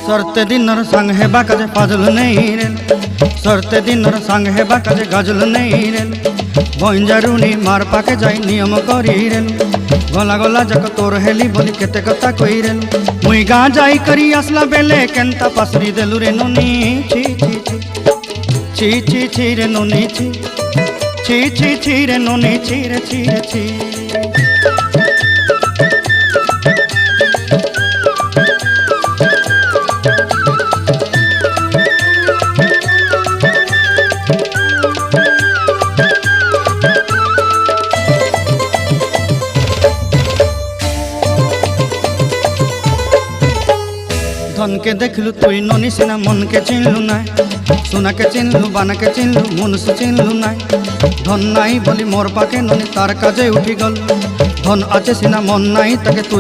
सरते दिनर संग हेबा काजे फाजल नहीं रे सरते दिनर संग हेबा काजे गाजल नहीं रे बंजारुनी मार पाके जाई नियम करी रे गला गला जक तोर हेली बोली केते कथा कई रे मुई गा जाई करी असला बेले केंता पासरी देलु रे नोनी छी छी छी छी छी रे नोनी छी छी छी छी रे नोनी छी रे छी रे छी धन के देखलु तुई नोनी सिना मन के चिन्हलु ना सोना के चिन्हलु बाना के चिन्हलु मनुष्य चिन्हलु ना धन नाई बोली मोर पाके नोनी तार काजे उठी गल धन आचे सिना मन नाई ताके तुई